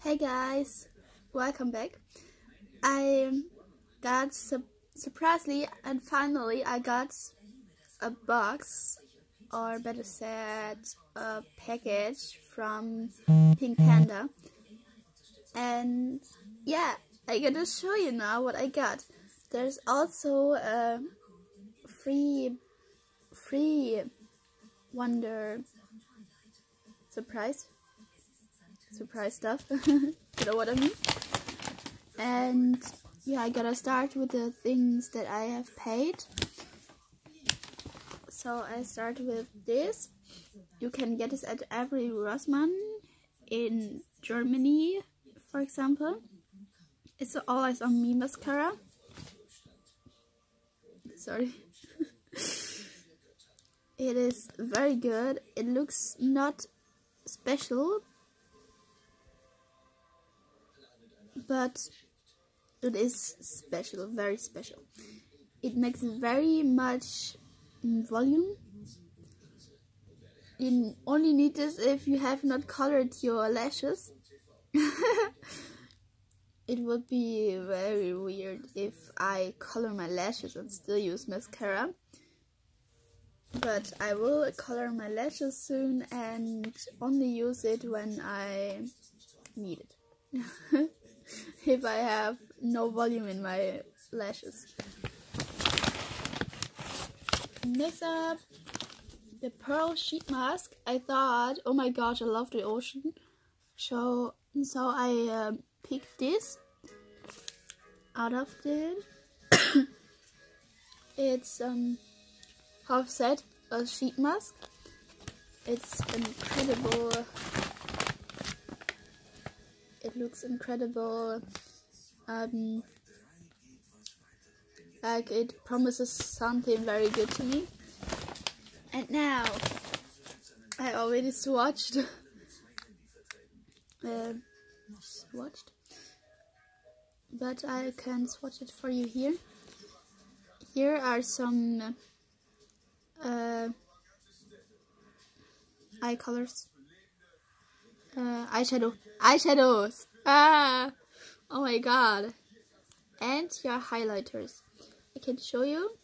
Hey guys, welcome back. I got surprisingly and finally I got a box, or better said a package from Pink Panda, and yeah, I gotta show you now what I got. There's also a free wonder surprise stuff. You know what I mean? And yeah, I gotta start with the things that I have paid. So I start with this. You can get this at every Rossmann in Germany, for example. It's the All Eyes on Me mascara. Sorry. It is very good. It looks not special, but it is special, very special. It makes very much volume. You only need this if you have not colored your lashes. It would be very weird if I color my lashes and still use mascara. But I will color my lashes soon and only use it when I need it. If I have no volume in my lashes. Next up, the pearl sheet mask. I thought, oh my gosh, I love the ocean. So I picked this out of it. It's half set a sheet mask. It's incredible. It looks incredible. Like it promises something very good to me. And now I already swatched. But I can swatch it for you here. Here are some eye colors. Eyeshadows. Oh my god. And your highlighters. I can show you.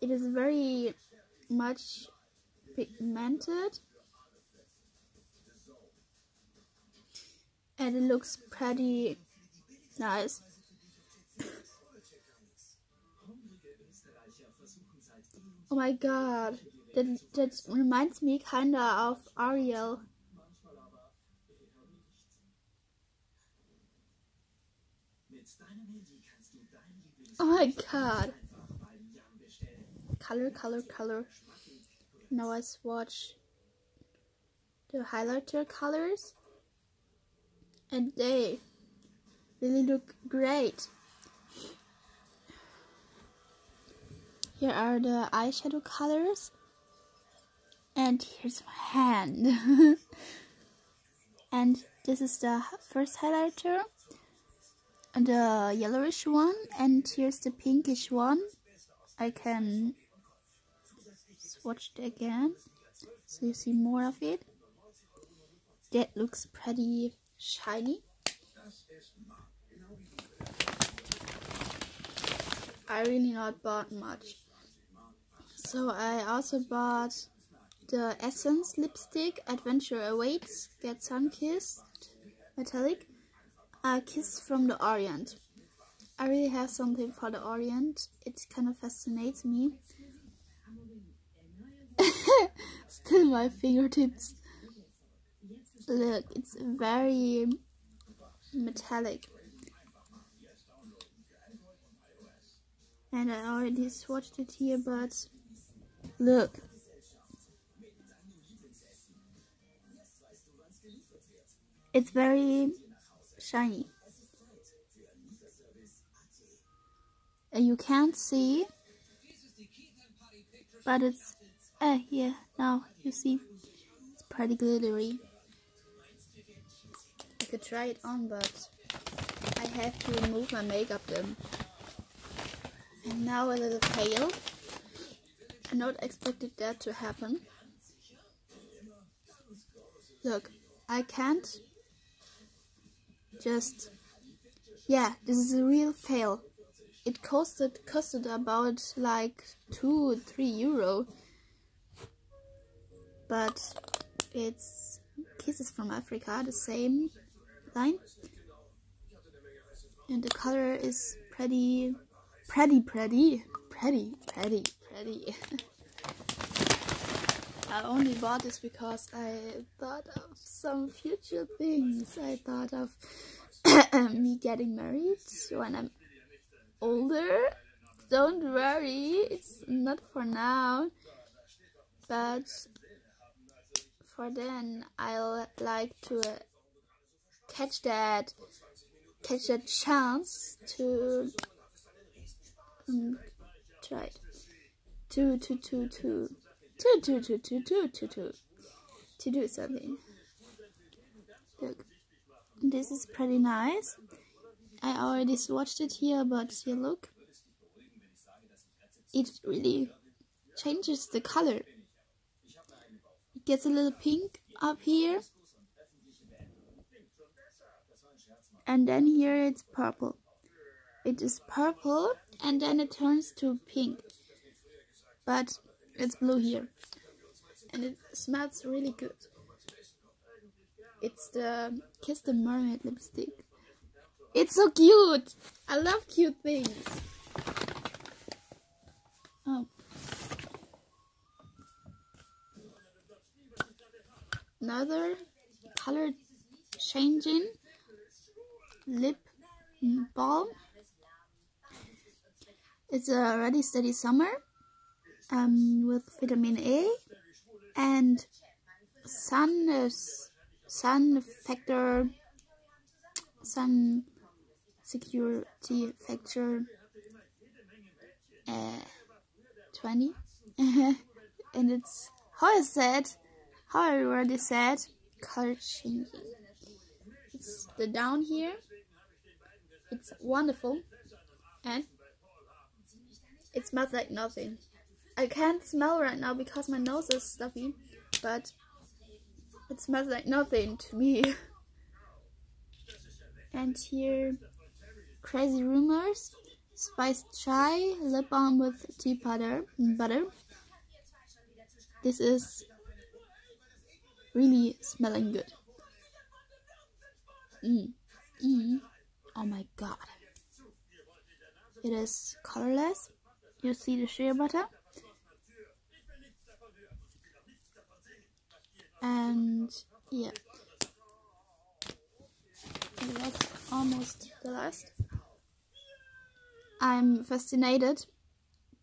It is very much pigmented. And it looks pretty nice. Oh my god. That reminds me kinda of Ariel. Oh my god. Color. Now I swatch the highlighter colors. And they really look great. Here are the eyeshadow colors. And here's my hand. And this is the first highlighter. And the yellowish one. And here's the pinkish one. I can swatch it again, so you see more of it. That looks pretty shiny. I really not bought much. So I also bought the Essence lipstick, Adventure Awaits, Get Sun-Kissed, Metallic, Kiss from the Orient. I really have something for the Orient. It kind of fascinates me. Still my fingertips. Look, it's very metallic. And I already swatched it here, but look. It's very shiny. And you can't see, but it's here now you see. It's pretty glittery. I could try it on, but I have to remove my makeup then. And now a little pale. I not expected that to happen. Look, I can't just... Yeah, this is a real fail. It costed about like 2-3 euro. But it's Kisses from Africa, the same line. And the color is pretty. I only bought this because I thought of some future things. I thought of me getting married when I'm older. Don't worry, it's not for now. But for then, I'll like to catch that chance to try it. To do something. Look, this is pretty nice. I already swatched it here, but here, look, it really changes the color. It gets a little pink up here, and then here it's purple. It is purple, and then it turns to pink, but it's blue here, and it smells really good. It's the Kiss the Mermaid lipstick. It's so cute. I love cute things. Oh. Another color changing lip balm. It's a Ready Steady Summer with vitamin A and sun security factor 20 and it's how I already said, color changing. It's the down here. It's wonderful, and it smells like nothing. I can't smell right now because my nose is stuffy, but it smells like nothing to me. And here, Crazy Rumors, Spiced Chai, lip balm with tea butter. This is really smelling good. Oh my god. It is colorless. You see the shea butter. And yeah. And that's almost the last. I'm fascinated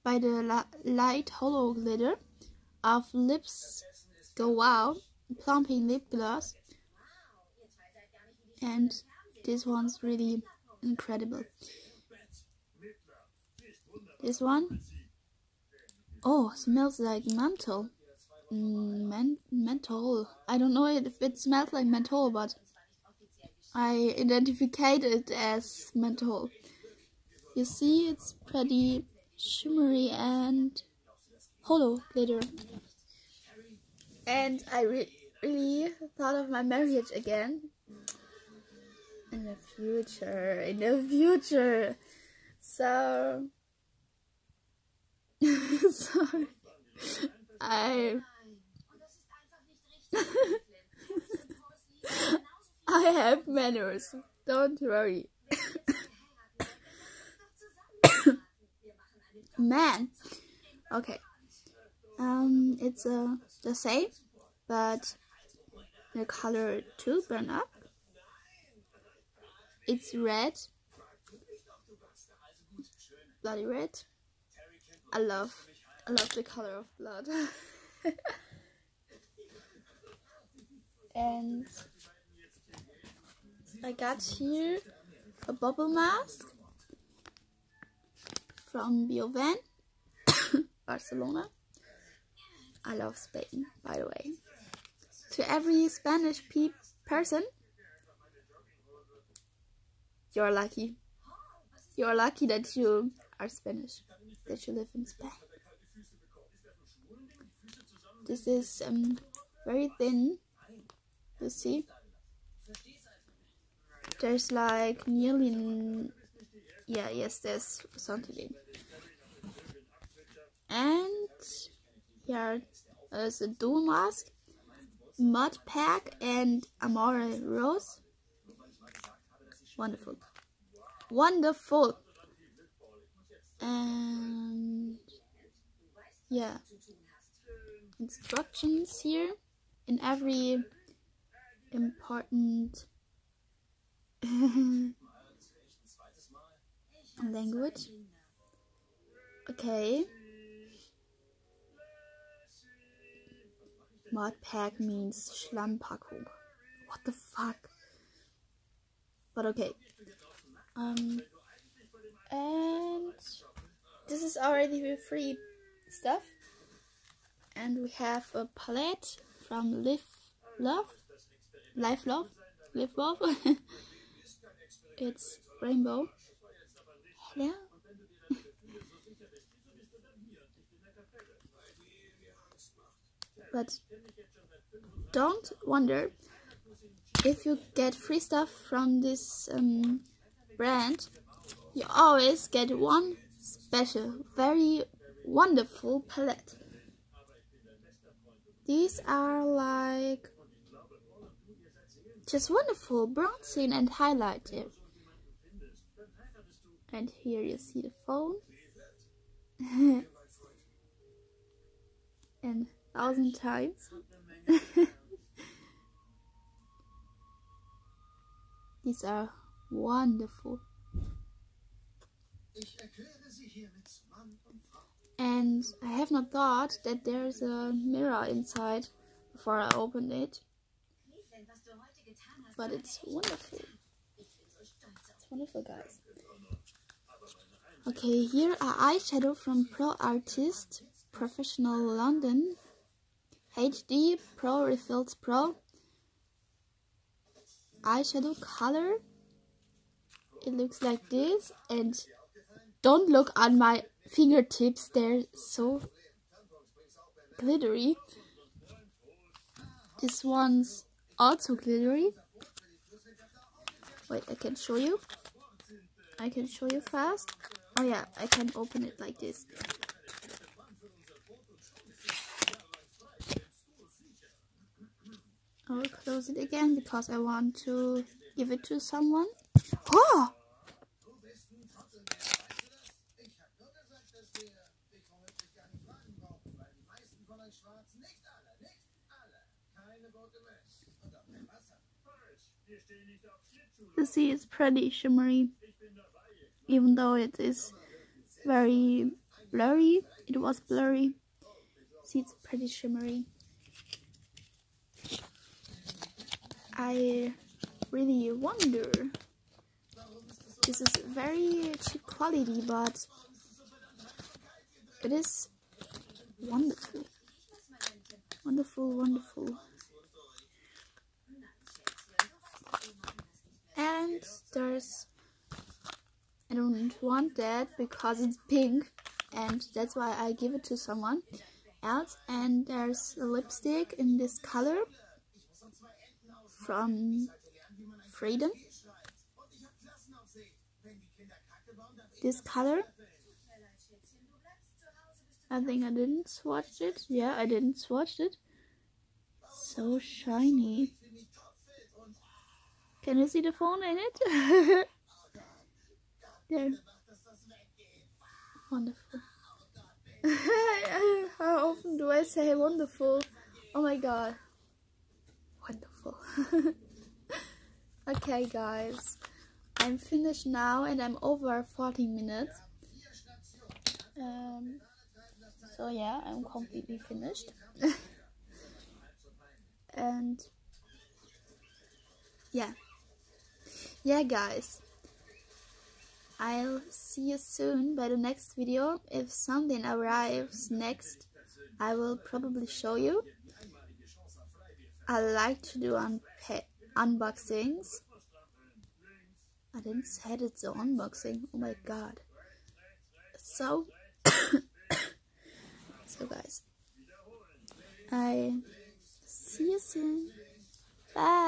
by the light hollow glitter of Lips Go Wow plumping lip gloss, and this one's really incredible. This one, oh, smells like menthol. Menthol. I don't know if it smells like menthol, but I identified it as menthol. You see, it's pretty shimmery and hollow glitter. And I really thought of my marriage again. In the future. So, sorry. I have manners. Don't worry. Man. Okay. It's the same, but the color too burn up. It's red, bloody red. I love the color of blood. And I got here a bubble mask from Biovan, Barcelona. I love Spain, by the way. To every Spanish person, you're lucky. You're lucky that you are Spanish, that you live in Spain. This is very thin You see? There's like nearly... Yeah, yes, there's something in. And here is a dual mask, mud pack, and amore rose. Wonderful. Wonderful. And yeah, instructions here in every important language. Okay. Mud pack means Schlammpackung. What the fuck? But okay. And this is already free stuff. And we have a palette from Live Love. It's rainbow. Hello. But don't wonder if you get free stuff from this brand. You always get one special, very wonderful palette. These are like just wonderful bronzing and highlighting. And here you see the phone. And 1,000 times. These are wonderful. And I have not thought that there's a mirror inside before I opened it. But it's wonderful. It's wonderful, guys. Okay, here are eyeshadow from Pro Artist Professional London. HD Pro Refills Pro. Eyeshadow color. It looks like this, and don't look on my fingertips, they're so glittery. This one's also glittery. Wait, I can show you. I can show you fast. Oh yeah, I can open it like this. I will close it again because I want to give it to someone. Oh! You see, it's pretty shimmery, even though it is very blurry. It was blurry. See, it's pretty shimmery. I really wonder. This is very cheap quality, but it is wonderful. Wonderful, wonderful. And there's, I don't want that because it's pink, and that's why I give it to someone else. And there's a lipstick in this color from Freedom. This color. I think I didn't swatch it. Yeah, I didn't swatch it. So shiny. Can you see the phone in it? There. Wonderful. How often do I say wonderful? Oh my god. Wonderful. Okay, guys. I'm finished now and I'm over 14 minutes. So yeah, I'm completely finished. And yeah guys, I'll see you soon by the next video. If something arrives next, I will probably show you. I like to do unboxings. I didn't say it's an unboxing. Oh my god. So so guys, I see you soon. Bye.